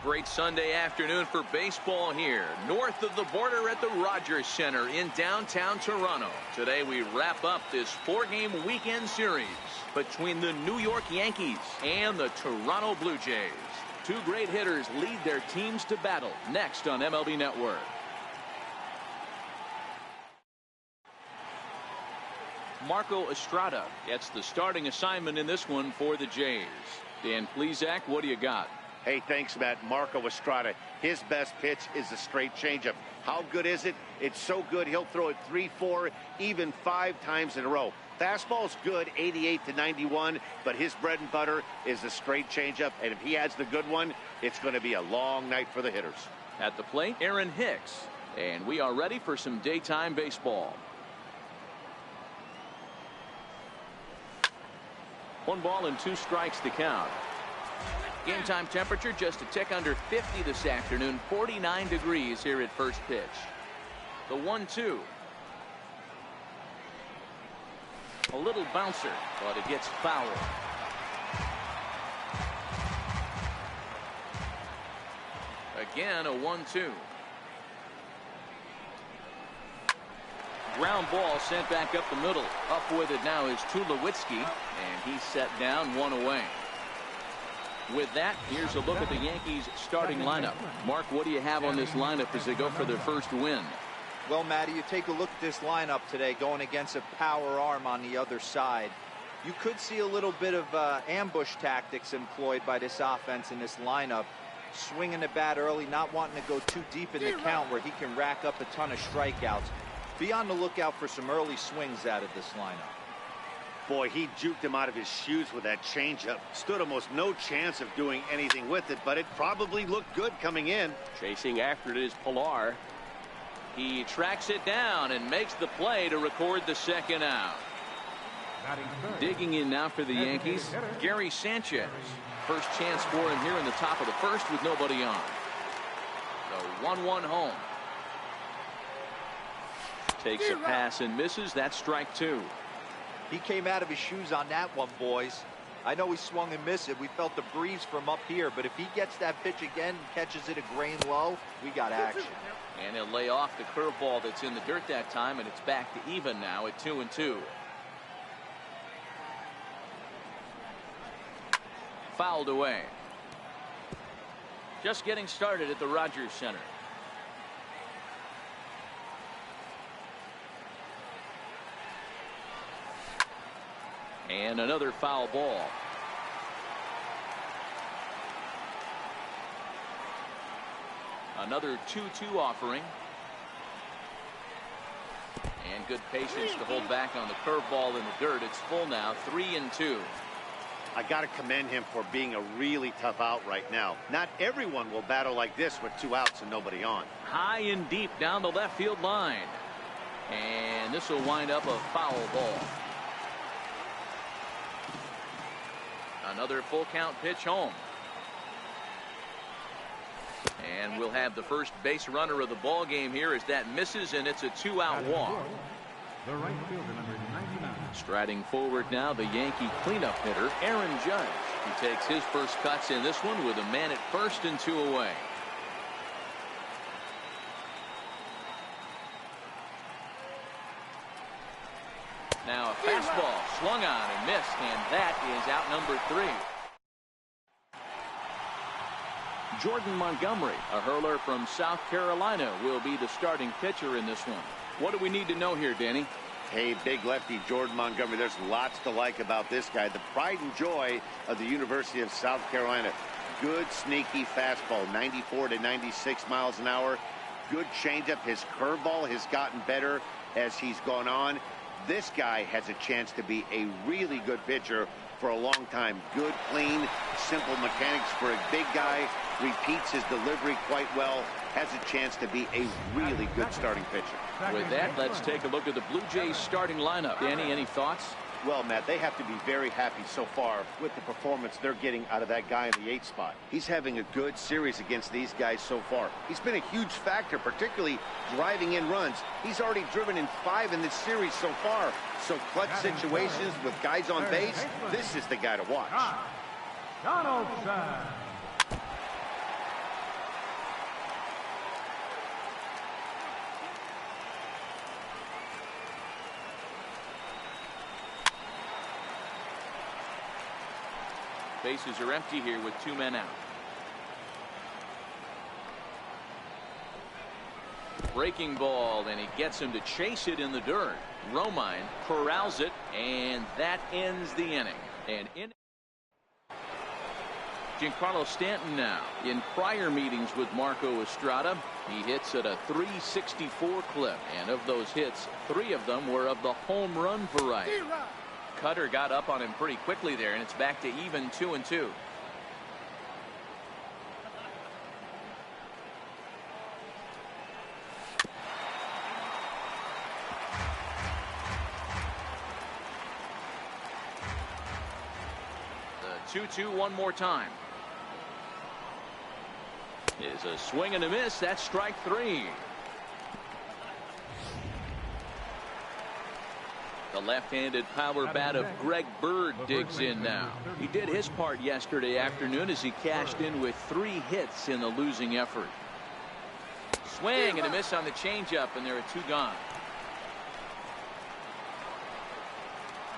great Sunday afternoon for baseball here, north of the border at the Rogers Center in downtown Toronto. Today we wrap up this 4-game weekend series between the New York Yankees and the Toronto Blue Jays. Two great hitters lead their teams to battle next on MLB Network. Marco Estrada gets the starting assignment in this one for the Jays. Dan Plesac, what do you got? Hey, thanks, Matt. Marco Estrada, his best pitch is a straight changeup. How good is it? It's so good he'll throw it 3, 4, even 5 times in a row. Fastball's good, 88 to 91, but his bread and butter is a straight changeup, and if he has the good one, it's going to be a long night for the hitters. At the plate, Aaron Hicks, and we are ready for some daytime baseball. 1 ball and 2 strikes to count. Game time temperature just a tick under 50 this afternoon, 49 degrees here at first pitch. The 1-2. A little bouncer, but it gets foul. Again, a 1-2. Ground ball sent back up the middle. Up with it now is Tulowitzki, and he's set down 1 away. With that, here's a look at the Yankees starting lineup. Mark, what do you have on this lineup as they go for their first win? Well, Matty, you take a look at this lineup today going against a power arm on the other side. You could see a little bit of ambush tactics employed by this offense in this lineup. Swinging the bat early, not wanting to go too deep in the count where he can rack up a ton of strikeouts. Be on the lookout for some early swings out of this lineup. Boy, he juked him out of his shoes with that changeup. Stood almost no chance of doing anything with it, but it probably looked good coming in. Chasing after it is Pilar. He tracks it down and makes the play to record the second out. Digging in now for the Yankees, Gary Sanchez. First chance for him here in the top of the first with nobody on. The 1-1 home. Takes a pass and misses. That's strike 2. He came out of his shoes on that one, boys. I know he swung and missed it. We felt the breeze from up here, but if he gets that pitch again and catches it a grain low, we got action. And he'll lay off the curveball that's in the dirt that time, and it's back to even now at 2-2. Fouled away. Just getting started at the Rogers Center. And another foul ball. Another 2-2 offering. And good patience to hold back on the curveball in the dirt. It's full now, 3-2. I got to commend him for being a really tough out right now. Not everyone will battle like this with 2 outs and nobody on. High and deep down the left field line. And this will wind up a foul ball. Another full count pitch home. And we'll have the first base runner of the ball game here as that misses, and it's a 2-out walk. The right fielder, number 99. Striding forward now, the Yankee cleanup hitter, Aaron Judge. He takes his first cuts in this one with a man at first and 2 away. Now a fastball swung on and missed, and that is out number 3. Jordan Montgomery, a hurler from South Carolina, will be the starting pitcher in this one. What do we need to know here, Danny? Hey, big lefty Jordan Montgomery. There's lots to like about this guy. The pride and joy of the University of South Carolina. Good, sneaky fastball, 94 to 96 miles an hour. Good changeup. His curveball has gotten better as he's gone on. This guy has a chance to be a really good pitcher for a long time. Good, clean, simple mechanics for a big guy. Repeats his delivery quite well. Has a chance to be a really good starting pitcher. With that, let's take a look at the Blue Jays starting lineup. Danny, any thoughts? Well, Matt, they have to be very happy so far with the performance they're getting out of that guy in the 8th spot. He's having a good series against these guys so far. He's been a huge factor, particularly driving in runs. He's already driven in 5 in this series so far. So clutch situations with guys on base, this is the guy to watch. Donaldson. Bases are empty here with 2 men out. Breaking ball, and he gets him to chase it in the dirt. Romine corrals it, and that ends the inning. And in Giancarlo Stanton now. In prior meetings with Marco Estrada, he hits at a .364 clip, and of those hits, 3 of them were of the home run variety. Cutter got up on him pretty quickly there, and it's back to even 2-2. The 2-2 one more time. Is a swing and a miss. That's strike 3. The left-handed power bat of Greg Bird digs in now. He did his part yesterday afternoon as he cashed in with 3 hits in the losing effort. Swing and a miss on the changeup, and there are 2 gone.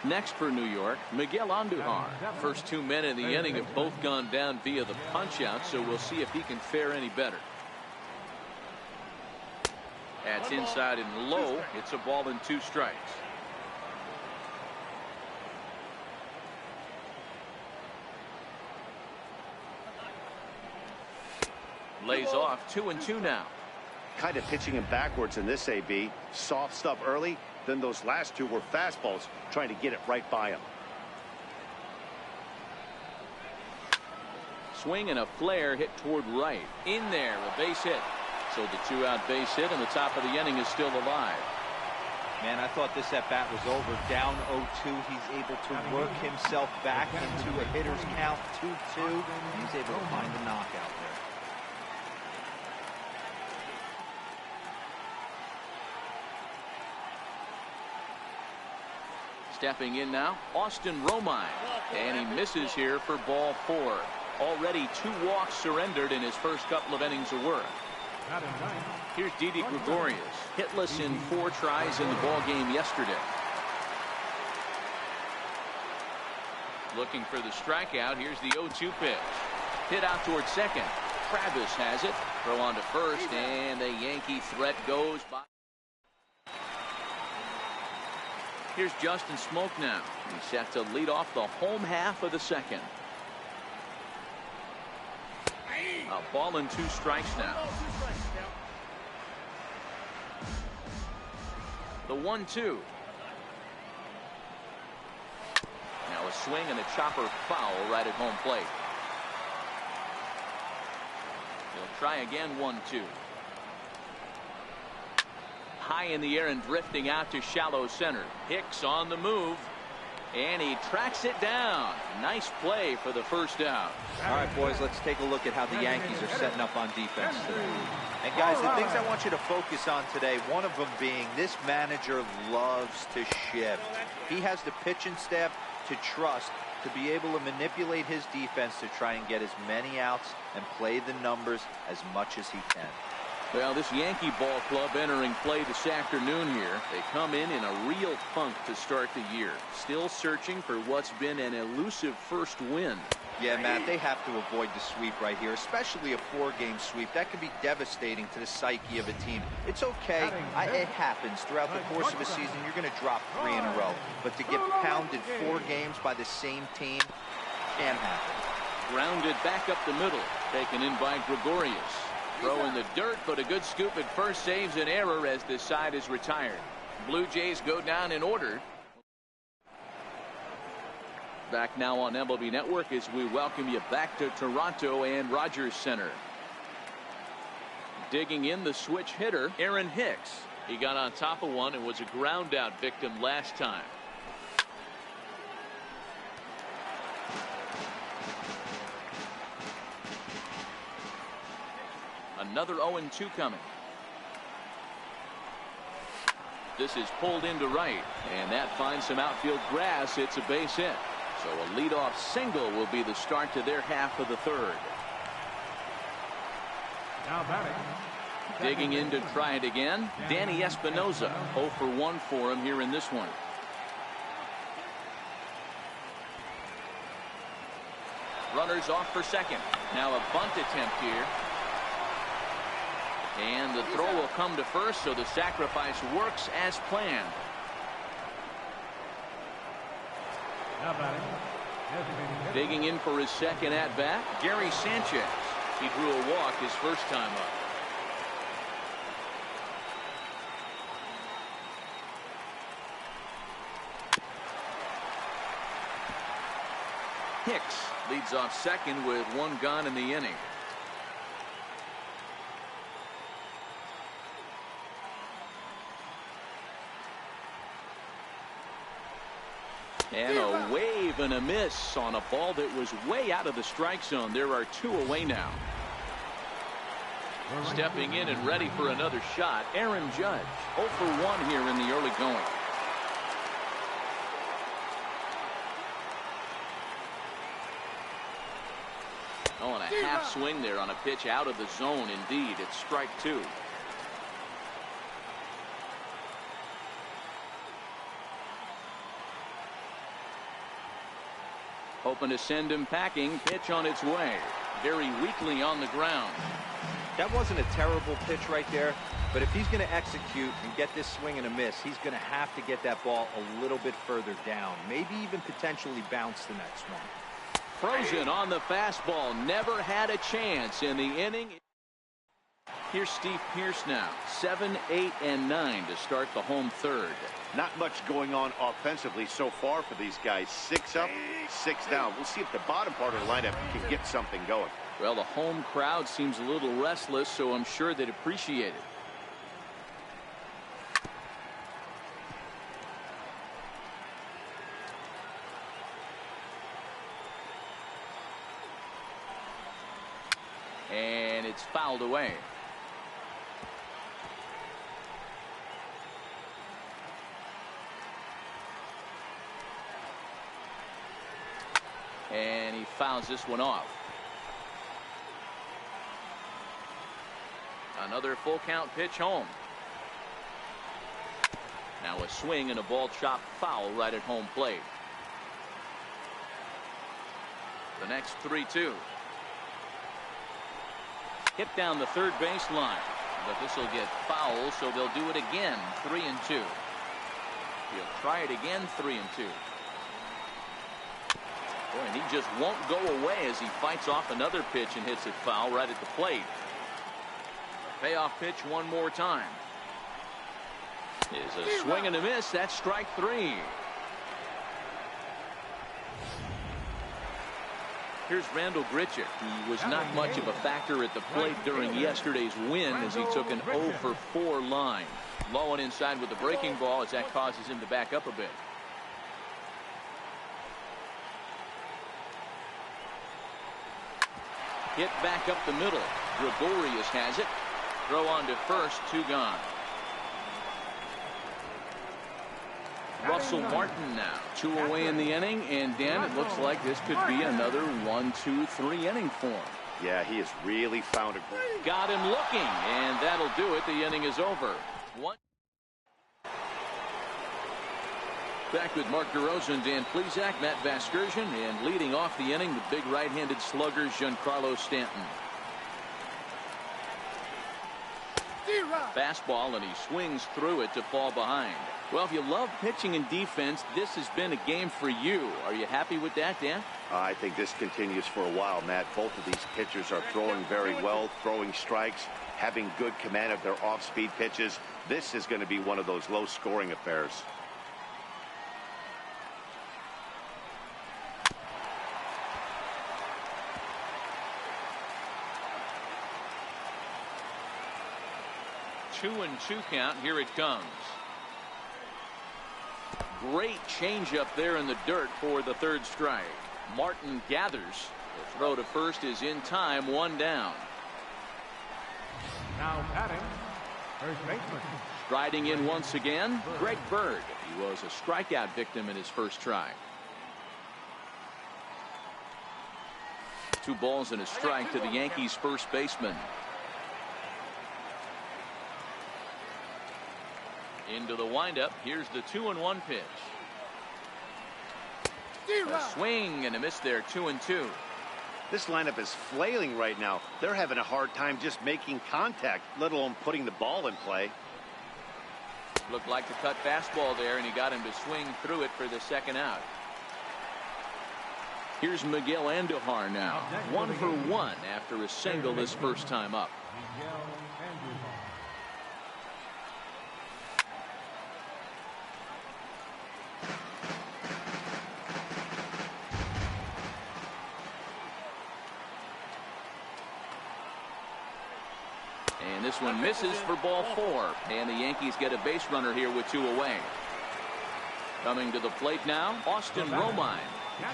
Next for New York, Miguel Andujar. First 2 men in the inning have both gone down via the punch-out, so we'll see if he can fare any better. That's inside and low. It's a ball and 2 strikes. Lays off 2-2 now. Kind of pitching him backwards in this AB. Soft stuff early. Then those last 2 were fastballs, trying to get it right by him. Swing and a flare hit toward right. In there, a base hit. So the 2-out base hit, and the top of the inning is still alive. Man, I thought this at-bat was over. Down 0-2. He's able to work himself back into a hitter's count, 2-2. And he's able to find a knockout there. Stepping in now, Austin Romine, and he misses here for ball 4. Already 2 walks surrendered in his first couple of innings of work. Here's Didi Gregorius, hitless in 4 tries in the ball game yesterday. Looking for the strikeout. Here's the 0-2 pitch. Hit out toward second. Travis has it. Throw on to first, and the Yankee threat goes by. Here's Justin Smoke now. He's set to lead off the home half of the second. A ball and 2 strikes now. The 1-2. Now a swing and a chopper foul right at home plate. He'll try again. 1-2. High in the air and drifting out to shallow center. Hicks on the move, and he tracks it down. Nice play for the first out. All right, boys, let's take a look at how the Yankees are setting up on defense today. And guys, the things I want you to focus on today, one of them being this manager loves to shift. He has the pitching staff to trust to be able to manipulate his defense to try and get as many outs and play the numbers as much as he can. Well, this Yankee ball club entering play this afternoon here. They come in a real funk to start the year. Still searching for what's been an elusive first win. Yeah, Matt, they have to avoid the sweep right here, especially a 4-game sweep. That can be devastating to the psyche of a team. It's okay. It happens. Throughout the course of a season, you're going to drop 3 in a row. But to get pounded 4 games by the same team can happen. Grounded back up the middle. Taken in by Gregorius. Throw in the dirt, but a good scoop at first saves an error as this side is retired. Blue Jays go down in order. Back now on MLB Network as we welcome you back to Toronto and Rogers Center. Digging in the switch hitter, Aaron Hicks. He got on top of one and was a ground out victim last time. Another 0-2 coming. This is pulled into right, and that finds some outfield grass. It's a base hit. So a leadoff single will be the start to their half of the third. Now batting. Digging in to try it again, Danny Espinosa. 0 for 1 for him here in this one. Runners off for second. Now a bunt attempt here. And the throw will come to first, so the sacrifice works as planned. Now batting. Digging in for his second at bat, Gary Sanchez. He drew a walk his first time up. Hicks leads off second with one gone in the inning. And a wave and a miss on a ball that was way out of the strike zone. There are two away now. Stepping in and ready for another shot, Aaron Judge. 0 for 1 here in the early going. Oh, and a half swing there on a pitch out of the zone. Indeed, it's strike two. Hoping to send him packing. Pitch on its way. Very weakly on the ground. That wasn't a terrible pitch right there, but if he's going to execute and get this swing and a miss, he's going to have to get that ball a little bit further down, maybe even potentially bounce the next one. Frozen on the fastball. Never had a chance in the inning. Here's Steve Pearce now. 7, 8, and 9 to start the home third. Not much going on offensively so far for these guys. 6 up, 6 down. We'll see if the bottom part of the lineup can get something going. Well, the home crowd seems a little restless, so I'm sure they'd appreciate it. And it's fouled away. And he fouls this one off. Another full count pitch home. Now a swing and a ball chopped foul right at home plate. The next 3-2. Hit down the third base line, but this will get foul, so they'll do it again. 3-2. He'll try it again. 3-2. Boy, and he just won't go away as he fights off another pitch and hits it foul right at the plate. Payoff pitch one more time. Is a swing and a miss. That's strike 3. Here's Randall Grichuk. He was not much of a factor at the plate during yesterday's win as he took an 0 for 4 line. Low and inside with the breaking ball as that causes him to back up a bit. Hit back up the middle. Gregorius has it. Throw on to first. 2 gone. Russell Martin now. 2 away in the inning, and Dan, it looks like this could be another 1, 2, 3 inning for him. Yeah, he has really found a... Got him looking, and that'll do it. The inning is over. Back with Mark DeRosa and Dan Plesac, Matt Vasgersian, and leading off the inning, the big right-handed slugger, Giancarlo Stanton. Fastball, and he swings through it to fall behind. Well, if you love pitching and defense, this has been a game for you. Are you happy with that, Dan? I think this continues for a while, Matt. Both of these pitchers are throwing very well, throwing strikes, having good command of their off-speed pitches. This is going to be one of those low-scoring affairs. Two and 2 count. Here it comes. Great changeup there in the dirt for the third strike. Martin gathers. The throw to first is in time. 1 down. Now batting, first baseman. Striding in once again, Greg Bird. He was a strikeout victim in his first try. 2 balls and a strike to the Yankees first baseman. Into the windup. Here's the 2-1 pitch. A swing and a miss there. 2-2. This lineup is flailing right now. They're having a hard time just making contact, let alone putting the ball in play. Looked like the cut fastball there, and he got him to swing through it for the second out. Here's Miguel Andujar now. 1 for 1 after a single his first time up. And this one misses for ball 4. And the Yankees get a base runner here with 2 away. Coming to the plate now, Austin Romine.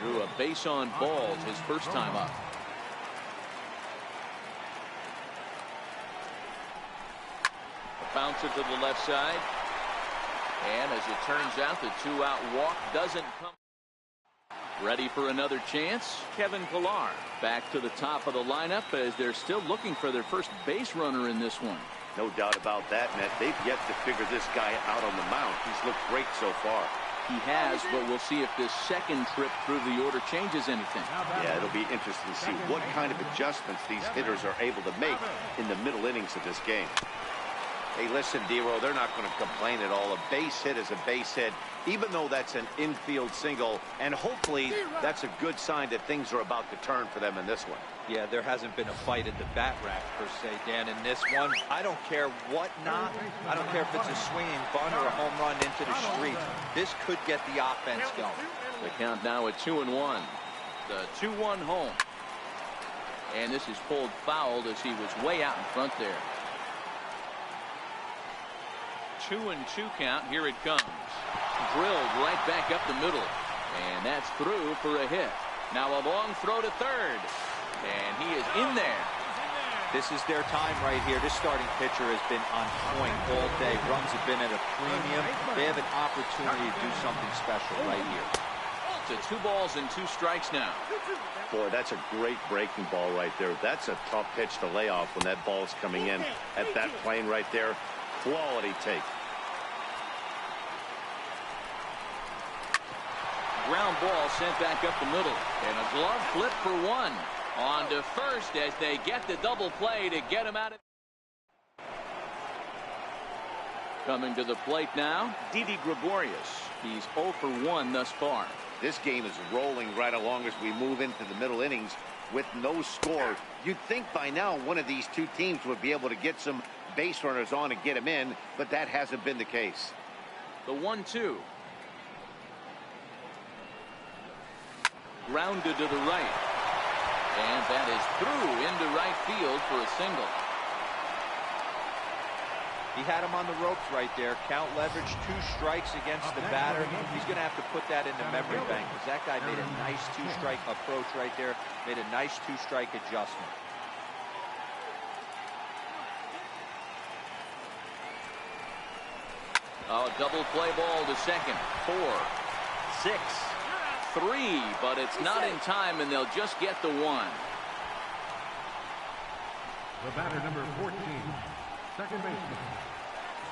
Drew a base on balls his first time up. A bouncer to the left side. And as it turns out, the 2-out walk doesn't come. Ready for another chance, Kevin Pillar. Back to the top of the lineup as they're still looking for their first base runner in this one. No doubt about that, Net. They've yet to figure this guy out on the mound. He's looked great so far. He has, but we'll see if this second trip through the order changes anything. Yeah, it'll be interesting to see what kind of adjustments these hitters are able to make in the middle innings of this game. Hey, listen, Dero, they're not going to complain at all. A base hit is a base hit, even though that's an infield single, and hopefully that's a good sign that things are about to turn for them in this one. Yeah, there hasn't been a fight at the bat rack, per se, Dan. In this one, I don't care what knock. I don't care if it's a swinging bunt or a home run into the street. This could get the offense going. The count now at 2-1. The 2-1 home. And this is pulled foul as he was way out in front there. 2-2 count. Here it comes. Drilled right back up the middle. And that's through for a hit. Now a long throw to third. And he is in there. This is their time right here. This starting pitcher has been on point all day. Runs have been at a premium. They have an opportunity to do something special right here. To 2 balls and 2 strikes now. Boy, that's a great breaking ball right there. That's a tough pitch to lay off when that ball's coming in at that plane right there. Quality take. Ground ball sent back up the middle. And a glove flip for 1. On to first as they get the double play to get him out of. Coming to the plate now, Didi Gregorius. He's 0 for 1 thus far. This game is rolling right along as we move into the middle innings with no score. You'd think by now one of these two teams would be able to get some base runners on and get them in, but that hasn't been the case. The 1-2. Grounded to the right. And that is through into right field for a single. He had him on the ropes right there. Count leverage, 2 strikes against the batter. He's going to have to put that in the memory bank because that guy made a nice 2-strike approach right there. Made a nice 2-strike adjustment. Oh, double play ball to second. 4, 6, 3, but it's not in time, and they'll just get the 1. The batter, number 14, second baseman,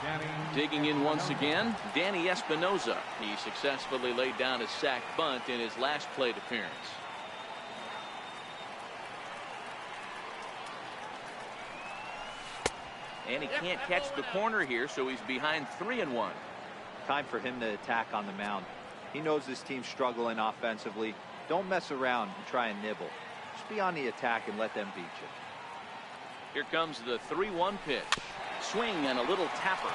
Danny. Digging in once again, Danny Espinoza. He successfully laid down a sac bunt in his last plate appearance. And he can't catch the corner here, so he's behind 3-1. Time for him to attack on the mound. He knows this team's struggling offensively. Don't mess around and try and nibble. Just be on the attack and let them beat you. Here comes the 3-1 pitch. Swing and a little tapper.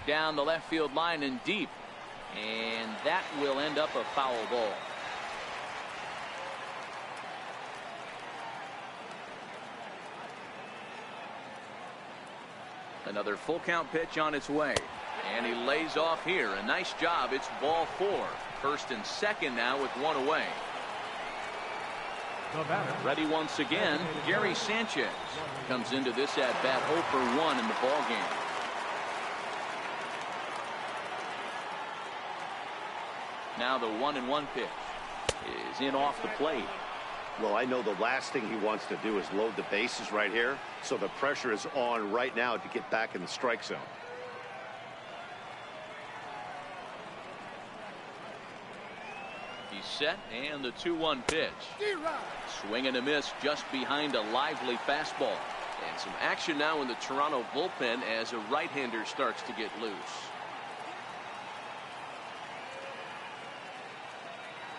Down the left field line and deep. And that will end up a foul ball. Another full count pitch on its way. And he lays off here. A nice job. It's ball 4. First and second now with 1 away. Ready once again, Gary Sanchez comes into this at bat 0 for 1 in the ball game. Now the 1-1 pitch is in off the plate. Well, I know the last thing he wants to do is load the bases right here, so the pressure is on right now to get back in the strike zone. He's set, and the 2-1 pitch. Swing and a miss just behind a lively fastball. And some action now in the Toronto bullpen as a right-hander starts to get loose.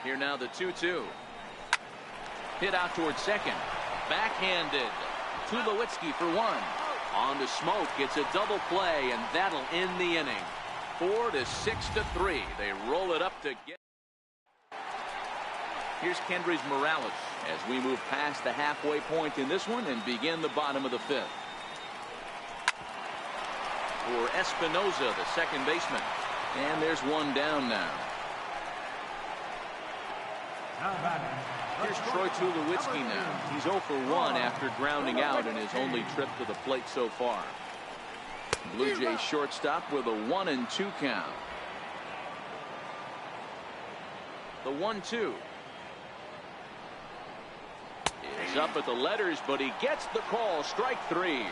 Here now the 2-2. Hit out towards second. Backhanded. Tulowitzki for one. On to Smoke. It's a double play, and that'll end the inning. 4-6-3. They roll it up to get. Here's Kendrys Morales as we move past the halfway point in this one and begin the bottom of the fifth. For Espinoza, the second baseman. And there's one down now. Here's Troy Tulowitzki now. He's 0 for 1 after grounding out in his only trip to the plate so far. Blue Jays shortstop with a 1-2 count. The 1-2. Is up at the letters, but he gets the call. Strike 3.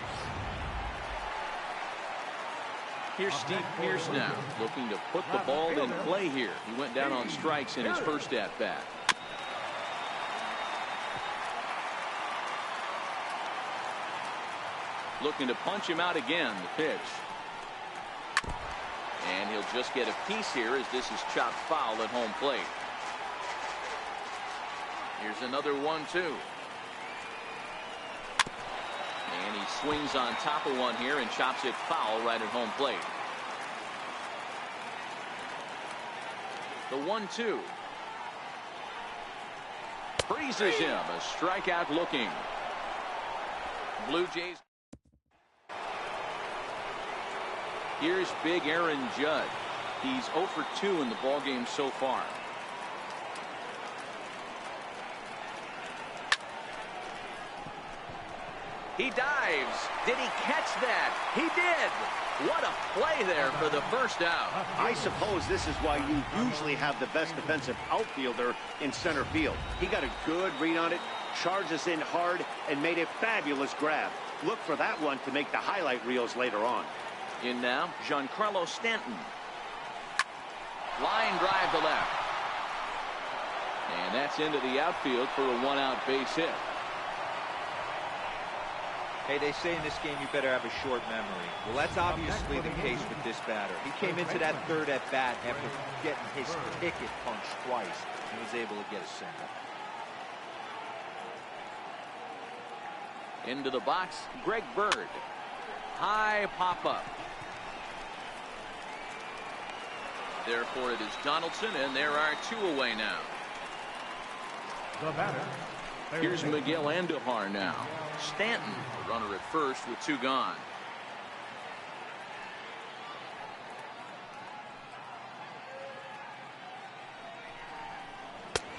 Here's Steve Pearce now, looking to put the ball in play here. He went down on strikes in his first at-bat. Looking to punch him out again. The pitch. And he'll just get a piece here as this is chopped foul at home plate. Here's another 1-2. And he swings on top of one here and chops it foul right at home plate. The 1-2. Freezes him. A strikeout looking. Blue Jays. Here's big Aaron Judge. He's 0 for 2 in the ballgame so far. He dives. Did he catch that? He did. What a play there for the first out. I suppose this is why you usually have the best defensive outfielder in center field. He got a good read on it, charges in hard, and made a fabulous grab. Look for that one to make the highlight reels later on. In now, Giancarlo Stanton. Line drive to left. And that's into the outfield for a one-out base hit. Hey, they say in this game you better have a short memory. Well, that's obviously the case with this batter. He came into that third at bat after getting his ticket punched twice and was able to get a single. Into the box, Greg Bird. High pop-up. Therefore, it is Donaldson, and there are 2 away now. The batter. Here's Miguel Andujar now. Stanton, the runner at first with 2 gone.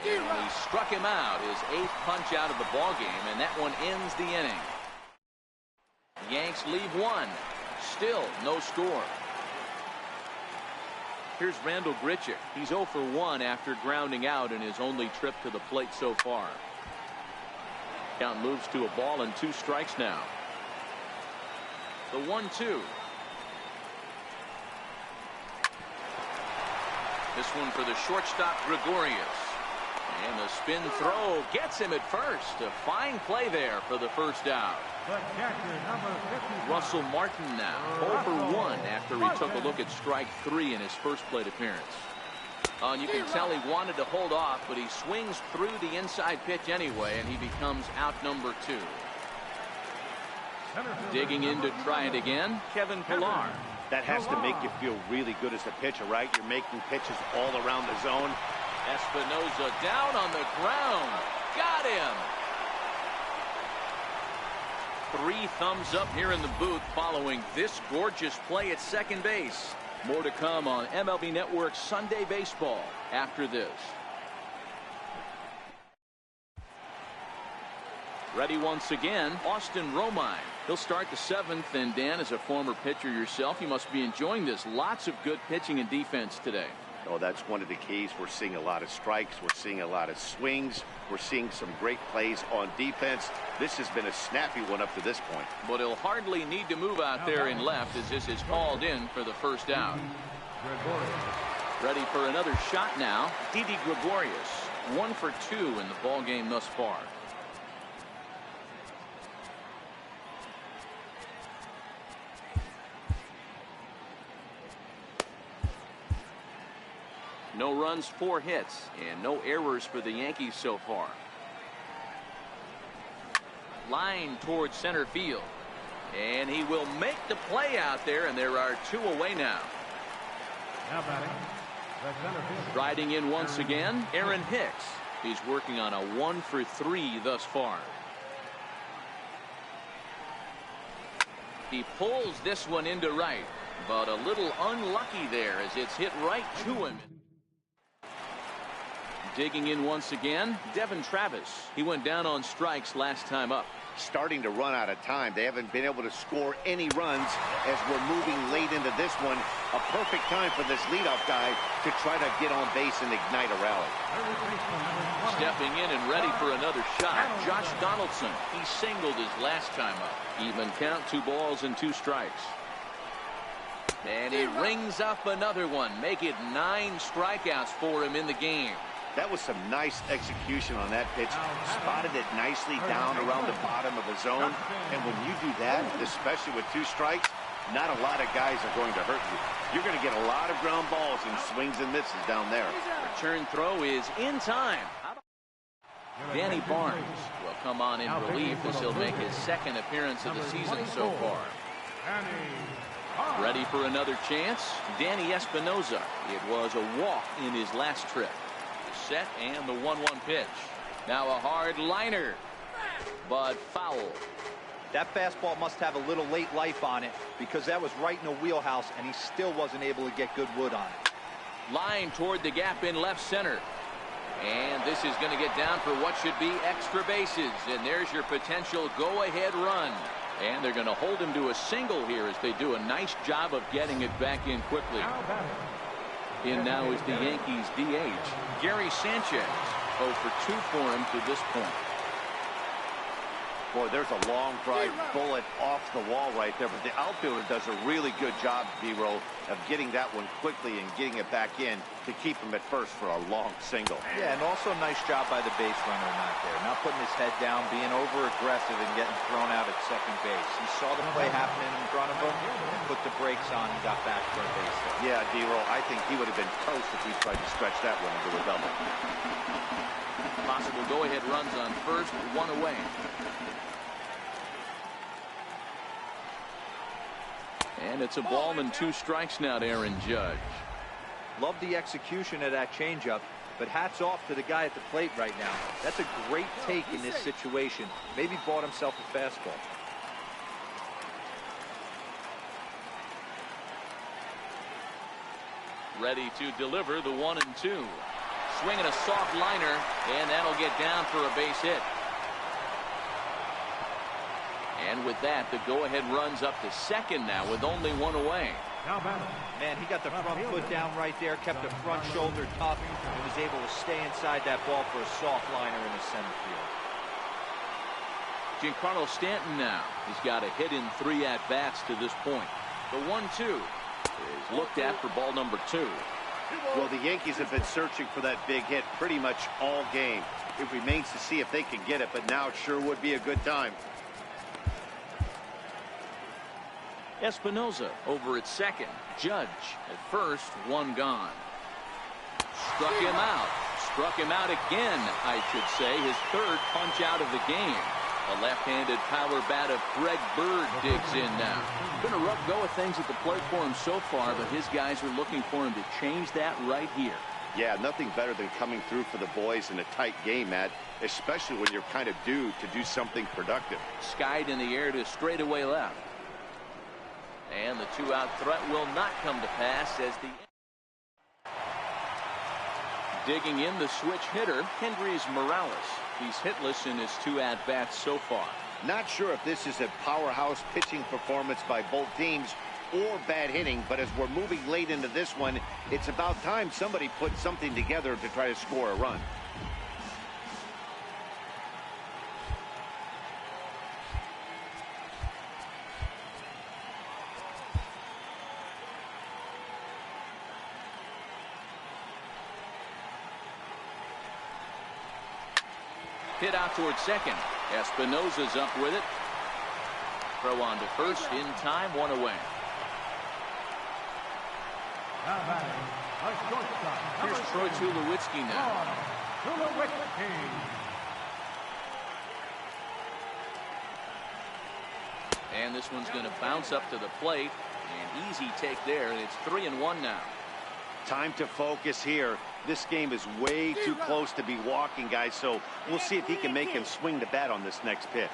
And he struck him out, his 8th punch out of the ballgame, and that one ends the inning. Yanks leave 1. Still no score. Here's Randall Grichuk. He's 0 for 1 after grounding out in his only trip to the plate so far. Count moves to a ball and 2 strikes now. The 1-2. This one for the shortstop, Gregorius. And the spin throw gets him at first. A fine play there for the first out. The catcher, number 50. Russell Martin now 0 for 1 after he took a look at strike 3 in his first plate appearance. And you can tell he wanted to hold off, but he swings through the inside pitch anyway, and he becomes out number 2. Digging in to try it again, Kevin Pillar. That has to make you feel really good as a pitcher, right? You're making pitches all around the zone. Espinoza down on the ground. Got him. 3 thumbs up here in the booth following this gorgeous play at second base. More to come on MLB Network's Sunday Baseball after this. Ready once again, Austin Romine. He'll start the 7th, and Dan, as a former pitcher yourself, you must be enjoying this. Lots of good pitching and defense today. Oh, that's one of the keys. We're seeing a lot of strikes. We're seeing a lot of swings. We're seeing some great plays on defense. This has been a snappy one up to this point. But he'll hardly need to move out there in left as this is hauled in for the first out. Ready for another shot now. Didi Gregorius, 1 for 2 in the ball game thus far. No runs, 4 hits, and no errors for the Yankees so far. Line towards center field. And he will make the play out there, and there are 2 away now. Now batting, the center fielder. Riding in once again, Aaron Hicks. He's working on a 1 for 3 thus far. He pulls this one into right, but a little unlucky there as it's hit right to him. Digging in once again, Devin Travis. He went down on strikes last time up. Starting to run out of time. They haven't been able to score any runs as we're moving late into this one. A perfect time for this leadoff guy to try to get on base and ignite a rally. Stepping in and ready for another shot, Josh Donaldson. He singled his last time up. Even count, 2 balls and 2 strikes. And he rings up another one. Make it 9 strikeouts for him in the game. That was some nice execution on that pitch. Spotted it nicely down around the bottom of the zone. And when you do that, especially with 2 strikes, not a lot of guys are going to hurt you. You're going to get a lot of ground balls and swings and misses down there. Return throw is in time. Danny Barnes will come on in relief as he'll make his 2nd appearance of the season so far. Ready for another chance, Danny Espinoza. It was a walk in his last trip. Set and the 1-1 pitch. Now a hard liner, but foul. That fastball must have a little late life on it because that was right in the wheelhouse and he still wasn't able to get good wood on it. Line toward the gap in left center. And this is going to get down for what should be extra bases. And there's your potential go-ahead run. And they're going to hold him to a single here as they do a nice job of getting it back in quickly. In now is the Yankees DH, Gary Sanchez. 0 for 2 for him to this point. Boy, there's a long drive bullet off the wall right there, but the outfielder does a really good job, D-Roll, of getting that one quickly and getting it back in to keep him at first for a long single. Yeah, and also a nice job by the base runner not there. Not putting his head down, being over-aggressive and getting thrown out at second base. He saw the play happening in front of him, put the brakes on and got back for a base hit. Yeah, D-Roll, I think he would have been toast if he tried to stretch that one into a double. Possible go-ahead runs on first, 1 away. And it's a ball and 2 strikes now to Aaron Judge. Love the execution of that changeup, but hats off to the guy at the plate right now. That's a great take in this situation. Maybe bought himself a fastball. Ready to deliver the 1-2. Swinging a soft liner, and that'll get down for a base hit. And with that, the go-ahead runs up to second now with only 1 away. Man, he got the front foot down right there, kept the front shoulder tough, and was able to stay inside that ball for a soft liner in the center field. Giancarlo Stanton now. He's got a hit in 3 at-bats to this point. The 1-2 is looked at for ball number 2. Well, the Yankees have been searching for that big hit pretty much all game. It remains to see if they can get it, but now it sure would be a good time. Espinoza over at second. Judge at first, 1 gone. Struck him out. Struck him out again, I should say. His 3rd punch out of the game. A left-handed power bat of Greg Bird digs in now. Been a rough go of things at the plate for him so far, but his guys are looking for him to change that right here. Yeah, nothing better than coming through for the boys in a tight game, Matt, especially when you're kind of due to do something productive. Skied in the air to straightaway left. And the 2-out threat will not come to pass as the digging in the switch hitter, Hendrys Morales. He's hitless in his 2 at-bats so far. Not sure if this is a powerhouse pitching performance by both teams or bad hitting, but as we're moving late into this one, it's about time somebody put something together to try to score a run. Hit out towards second. Espinosa's up with it. Throw on to first in time, one away. Here's Troy Tulowitzki now. And this one's going to bounce up to the plate. An easy take there, and it's 3-1 now. Time to focus here. This game is way too close to be walking, guys, so we'll see if he can make him swing the bat on this next pitch.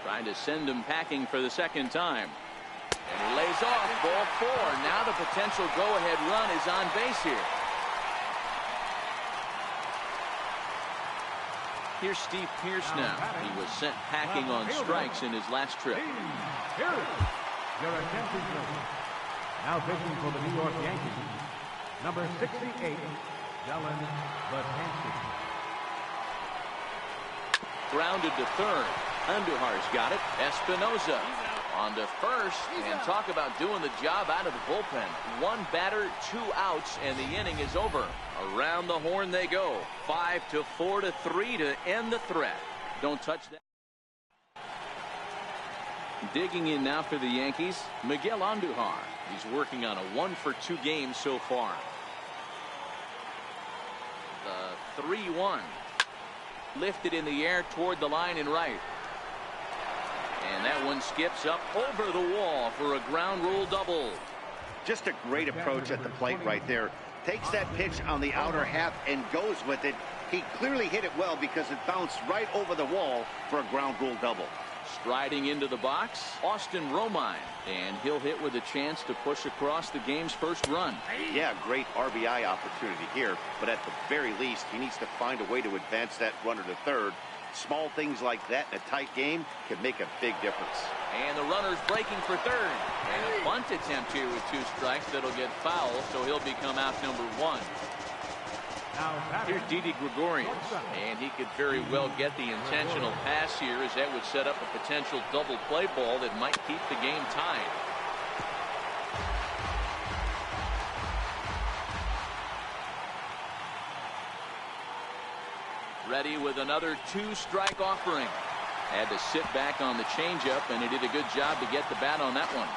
Trying to send him packing for the second time. And he lays off, ball 4. Now the potential go-ahead run is on base here. Here's Steve Pearce now. He was sent packing on strikes in his last trip. Now pitching for the New York Yankees, number 68, Dylan Betances. Grounded to third. Andujar's got it. Espinosa on to first, and talk about doing the job out of the bullpen. One batter, 2 outs, and the inning is over. Around the horn they go. 5-4 to 3 to end the threat. Don't touch that. Digging in now for the Yankees, Miguel Andujar. He's working on a 1-for-2 game so far. The 3-1. Lifted in the air toward the line and right. And that one skips up over the wall for a ground rule double. Just a great approach at the plate right there. Takes that pitch on the outer half and goes with it. He clearly hit it well because it bounced right over the wall for a ground rule double. Striding into the box, Austin Romine, and he'll hit with a chance to push across the game's first run. Yeah, great RBI opportunity here, but at the very least, he needs to find a way to advance that runner to third. Small things like that in a tight game can make a big difference. And the runner's breaking for third. And a bunt attempt here with 2 strikes that'll get foul, so he'll become out number 1. Here's Didi Gregorius, and he could very well get the intentional pass here, as that would set up a potential double play ball that might keep the game tied. Ready with another 2-strike offering. Had to sit back on the changeup, and he did a good job to get the bat on that one.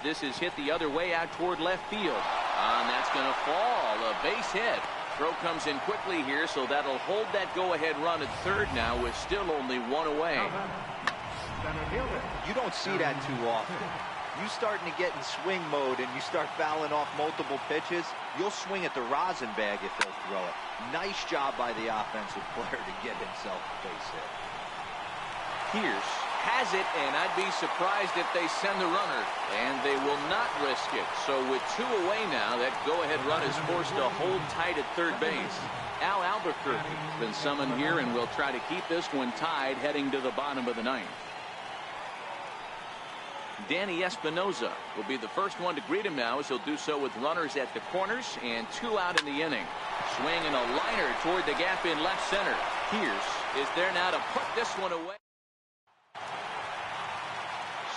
This is hit the other way out toward left field. And that's going to fall. A base hit. Throw comes in quickly here, so that'll hold that go-ahead run at third now with still only 1 away. You don't see that too often. You starting to get in swing mode and you start fouling off multiple pitches, you'll swing at the rosin bag if they'll throw it. Nice job by the offensive player to get himself a base hit. Pierce has it, and I'd be surprised if they send the runner, and they will not risk it. So with 2 away now, that go-ahead run is forced to hold tight at third base. Al Albuquerque's been summoned here, and will try to keep this one tied heading to the bottom of the 9th. Danny Espinosa will be the first one to greet him now, as he'll do so with runners at the corners and 2 out in the inning. Swinging a liner toward the gap in left center. Pierce is there now to put this one away.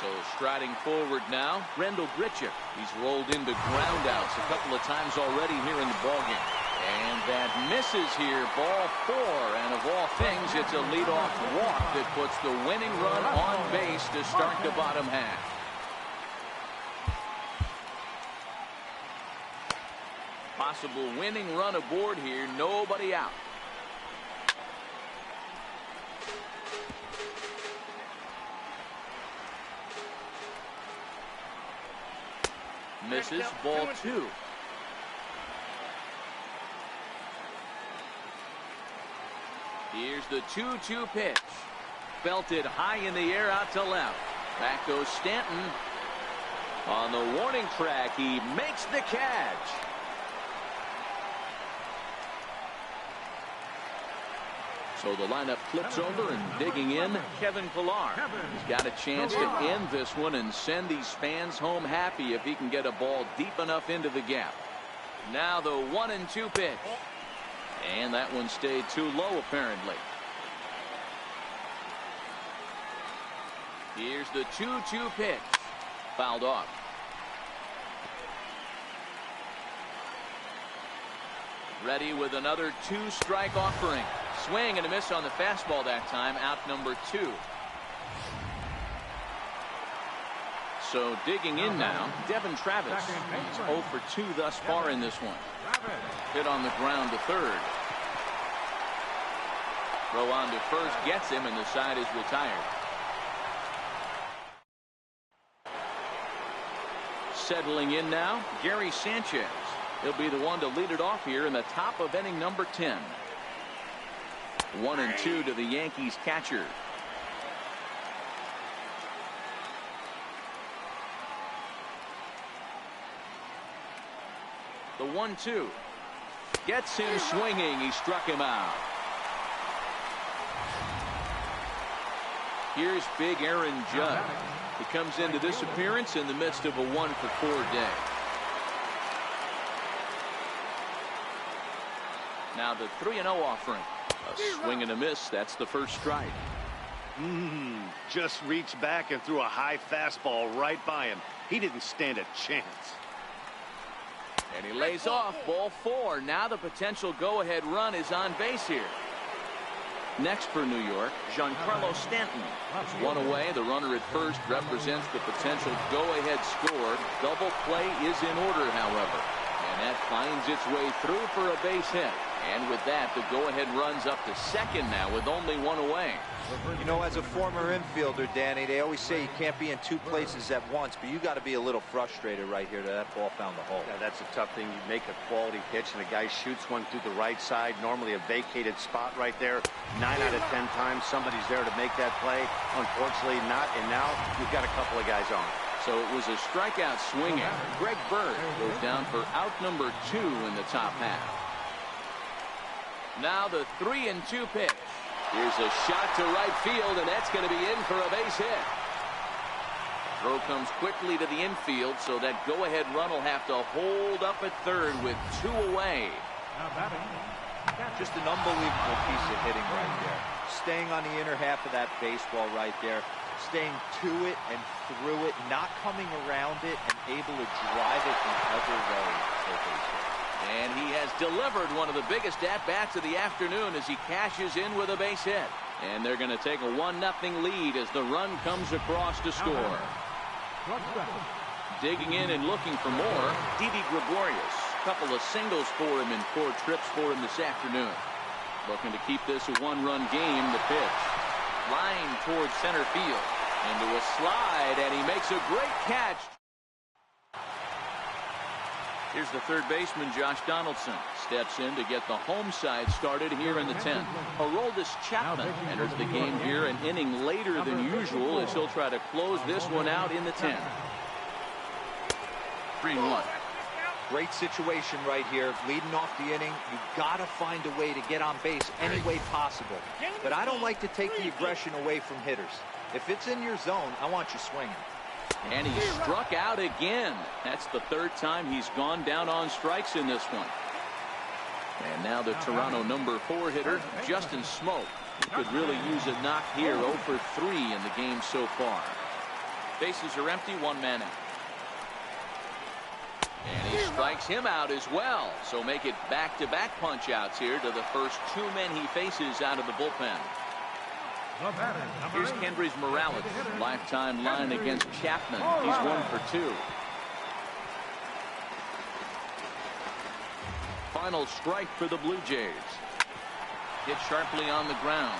So striding forward now, Rendell Grichuk. He's rolled into groundouts a couple of times already here in the ballgame. And that misses here, ball 4. And of all things, it's a leadoff walk that puts the winning run on base to start the bottom half. Possible winning run aboard here, nobody out. Misses, ball 2. Here's the 2-2 pitch. Belted high in the air out to left. Back goes Stanton. On the warning track, he makes the catch. So the lineup flips over, and digging in, Kevin Pillar. He's got a chance to end this one and send these fans home happy if he can get a ball deep enough into the gap. Now the 1-2 pitch. And that one stayed too low, apparently. Here's the 2-2 pitch. Fouled off. Ready with another 2-strike offering. Swing and a miss on the fastball that time. Out number 2. So digging in now, Devin Travis. He's 0 for 2 thus far in this one. Hit on the ground to third. Throw on to first gets him, and the side is retired. Settling in now, Gary Sanchez. He'll be the one to lead it off here in the top of inning number 10. 1-2 to the Yankees catcher. The 1-2 gets him swinging. He struck him out. Here's big Aaron Judge. He comes into this appearance in the midst of a 1-for-4 day. Now the 3-0 offering. A swing and a miss. That's the first strike. Just reached back and threw a high fastball right by him. He didn't stand a chance. And he lays off. Ball 4. Now the potential go-ahead run is on base here. Next for New York, Giancarlo Stanton. One away. The runner at first represents the potential go-ahead score. Double play is in order, however. And that finds its way through for a base hit. And with that, the go-ahead runs up to second now with only 1 away. You know, as a former infielder, Danny, they always say you can't be in 2 places at once, but you got to be a little frustrated right here that ball found the hole. Yeah, that's a tough thing. You make a quality pitch and a guy shoots one through the right side, normally a vacated spot right there. 9 out of 10 times somebody's there to make that play. Unfortunately not, and now you've got a couple of guys on. So it was a strikeout swinging. Greg Bird goes down for out number 2 in the top half. Now the 3-2 pitch. Here's a shot to right field, and that's going to be in for a base hit. Throw comes quickly to the infield, so that go-ahead run will have to hold up at third with 2 away. Just an unbelievable piece of hitting right there. Staying on the inner half of that baseball right there. Staying to it and through it, not coming around it, and able to drive it the other way for a base hit. And he has delivered one of the biggest at-bats of the afternoon as he cashes in with a base hit. And they're going to take a 1-0 lead as the run comes across to score. Digging in and looking for more, Didi Gregorius. A couple of singles for him and 4 trips for him this afternoon. Looking to keep this a 1-run game. The pitch. Line towards center field. Into a slide, and he makes a great catch. Here's the third baseman, Josh Donaldson. Steps in to get the home side started here in the 10th. Aroldis Chapman enters the game here an inning later than usual as he'll try to close this one out in the 10th. 3-1. Great situation right here. Leading off the inning, you've got to find a way to get on base any way possible. But I don't like to take the aggression away from hitters. If it's in your zone, I want you swinging. And he struck out again. That's the 3rd time he's gone down on strikes in this one. And now the Toronto number 4 hitter, Justin Smoke. He could really use a knock here. 0 for 3 in the game so far. Bases are empty, 1 man out. And he strikes him out as well. So make it back-to-back punch-outs here to the first 2 men he faces out of the bullpen. Here's Kendrys Morales. Lifetime line against Chapman. He's 1 for 2. Final strike for the Blue Jays. Hit sharply on the ground.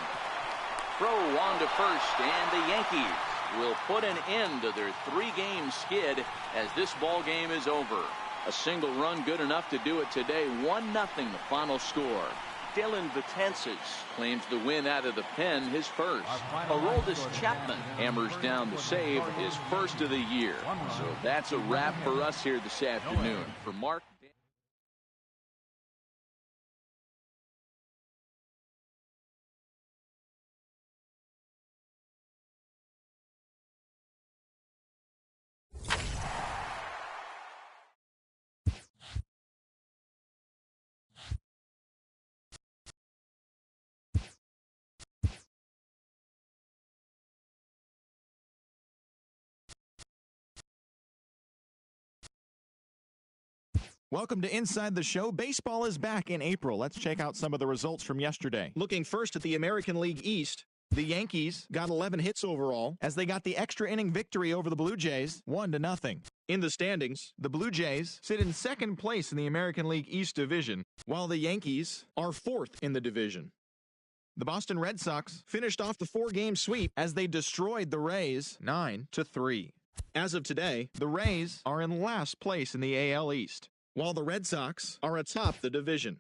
Throw on to first, and the Yankees will put an end to their 3-game skid as this ball game is over. A single run good enough to do it today. 1-0 the final score. Dylan Betances claims the win out of the pen, his first. Aroldis Chapman hammers down the save, his first of the year. So that's a wrap for us here this afternoon. For Mark. Welcome to Inside the Show. Baseball is back in April. Let's check out some of the results from yesterday. Looking first at the American League East, the Yankees got 11 hits overall as they got the extra inning victory over the Blue Jays, 1-0. In the standings, the Blue Jays sit in second place in the American League East division, while the Yankees are fourth in the division. The Boston Red Sox finished off the 4-game sweep as they destroyed the Rays 9-3. As of today, the Rays are in last place in the AL East, while the Red Sox are atop the division.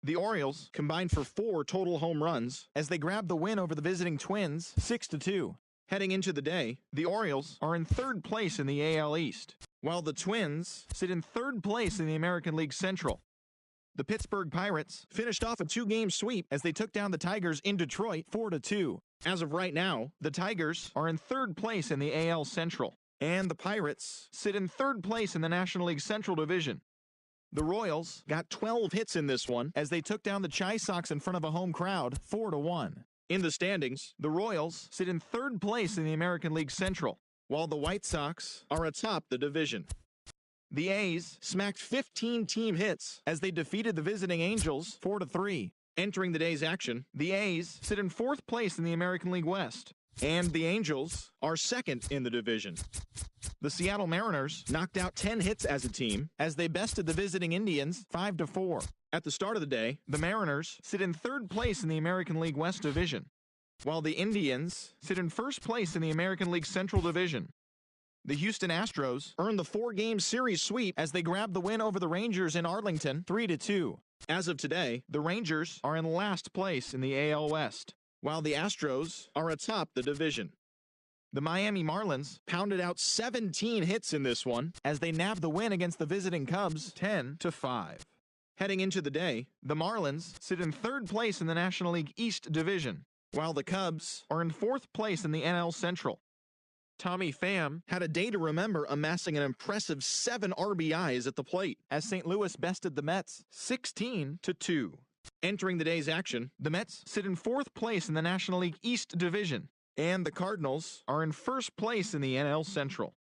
The Orioles combined for 4 total home runs as they grabbed the win over the visiting Twins 6-2. Heading into the day, the Orioles are in third place in the AL East, while the Twins sit in third place in the American League Central. The Pittsburgh Pirates finished off a 2-game sweep as they took down the Tigers in Detroit 4-2. As of right now, the Tigers are in third place in the AL Central, and the Pirates sit in third place in the National League Central Division. The Royals got 12 hits in this one as they took down the Chi Sox in front of a home crowd 4-1. In the standings, the Royals sit in third place in the American League Central, while the White Sox are atop the division. The A's smacked 15 team hits as they defeated the visiting Angels 4-3. Entering the day's action, the A's sit in fourth place in the American League West, and the Angels are second in the division. The Seattle Mariners knocked out 10 hits as a team as they bested the visiting Indians 5-4. At the start of the day, the Mariners sit in third place in the American League West Division, while the Indians sit in first place in the American League Central Division. The Houston Astros earned the 4-game series sweep as they grabbed the win over the Rangers in Arlington 3-2. As of today, the Rangers are in last place in the AL West, while the Astros are atop the division. The Miami Marlins pounded out 17 hits in this one as they nabbed the win against the visiting Cubs 10-5. Heading into the day, the Marlins sit in third place in the National League East Division, while the Cubs are in fourth place in the NL Central. Tommy Pham had a day to remember, amassing an impressive 7 RBIs at the plate as St. Louis bested the Mets 16-2. Entering the day's action, the Mets sit in fourth place in the National League East Division, and the Cardinals are in first place in the NL Central.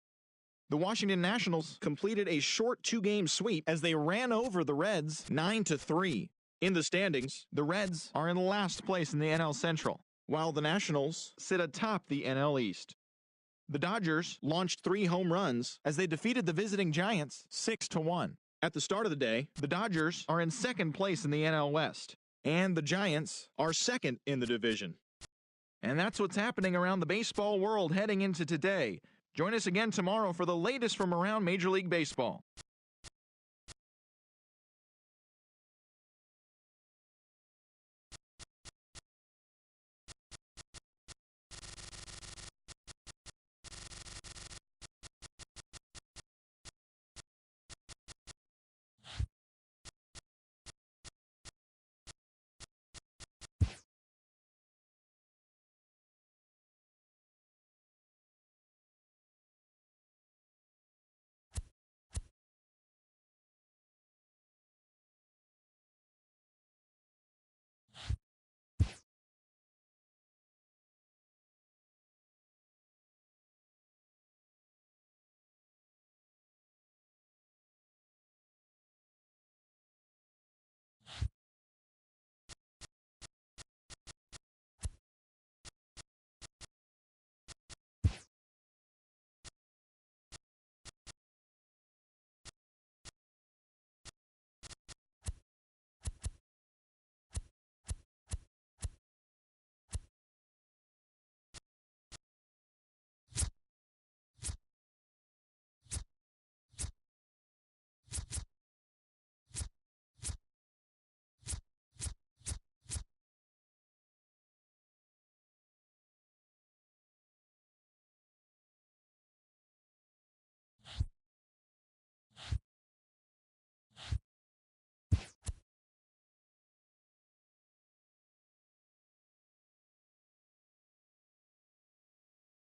The Washington Nationals completed a short 2-game sweep as they ran over the Reds 9-3. In the standings, the Reds are in last place in the NL Central, while the Nationals sit atop the NL East. The Dodgers launched 3 home runs as they defeated the visiting Giants 6-1. At the start of the day, the Dodgers are in second place in the NL West, and the Giants are second in the division. And that's what's happening around the baseball world heading into today. Join us again tomorrow for the latest from around Major League Baseball.